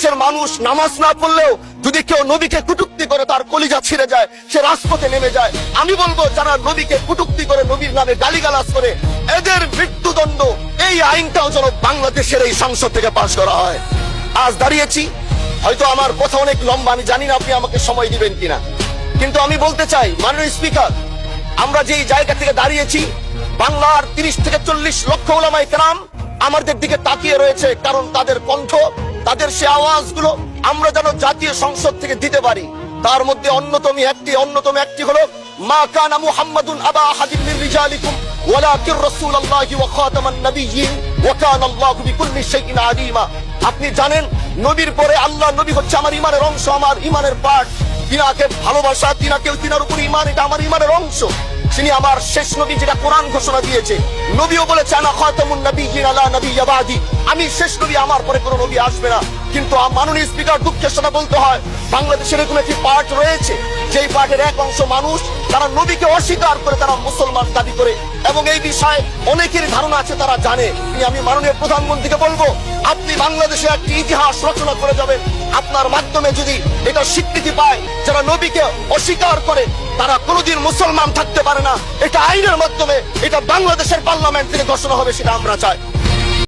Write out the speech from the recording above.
বাংলাদেশের মানুষ নামাজ না পড়লেও যদি কেউ নবীকে কটূক্তি করে তার কলিজা ছিঁড়ে যায়, সে রাজপথে নেমে যায়। আমি বলবো যারা নবীকে কটূক্তি করে, নবীর নামে গালিগালাজ করে, এদের মৃত্যুদণ্ড, এই আইনটাও যেন বাংলাদেশের এই সংসদ থেকে পাশ করা হয়। আজ দাঁড়িয়েছি, হয়তো আমার কথা অনেক লম্বা, আমি জানি না আপনি আমাকে সময় দিবেন কিনা, কিন্তু আমি বলতে চাই মাননীয় স্পিকার, আমরা যেই জায়গা থেকে দাঁড়িয়েছি, বাংলার 30 থেকে 40 লক্ষ উলামায়ে কেরাম আমাদের দিকে তাকিয়ে রয়েছে, কারণ তাদের কণ্ঠ, তাদের সে আওয়াজগুলো আমরা যেন জাতীয় সংসদ থেকে দিতে পারি। তার মধ্যে অন্যতম একটি হলো মা কানা মুহাম্মাদুন আবা আহাদিন মিন রিজালিকুম ওয়ালাকিন রাসূলুল্লাহি ওয়া খাতামান নাবিয়্যিন ওয়া কানা আল্লাহু বিকুল্লি শাইইন আলিমা। আপনি জানেন নবীর পরে আল্লাহ নবী হচ্ছে আমার ইমানের অংশ, আমার ইমানের পার্ট। তিনাকে ভালোবাসা, তিনার উপর ইমান, এটা আমার ইমানের অংশ। তিনি আমার শেষ নবী, যেটা কোরআন ঘোষণা দিয়েছে। নবীও বলেছে আনা খাতামুন নাবিয়্যিন লা নাবিয়্যা বাদি, আমি শেষ নবী, আমার পরে কোনো নবী আসবে না। কিন্তু মাননীয় স্পিকার, দুঃখের সাথে বলতে হয়, বাংলাদেশের এরকম একটি পার্ট রয়েছে, যেই পার্টের এক অংশ মানুষ, তারা নবীকে অস্বীকার করে, তারা মুসলমান দাবি করে, এবং এই বিষয়ে অনেকের ধারণা আছে, তারা জানে। আমি মাননীয় প্রধানমন্ত্রীকে বলবো, আপনি বাংলাদেশে একটি ইতিহাস রচনা করে যাবেন। আপনার মাধ্যমে যদি এটা স্বীকৃতি পায়, যারা নবীকে অস্বীকার করে তারা কোনোদিন মুসলমান থাকতে পারে না, এটা আইনের মাধ্যমে, এটা বাংলাদেশের পার্লামেন্ট থেকে ঘোষণা হবে, সেটা আমরা চাই।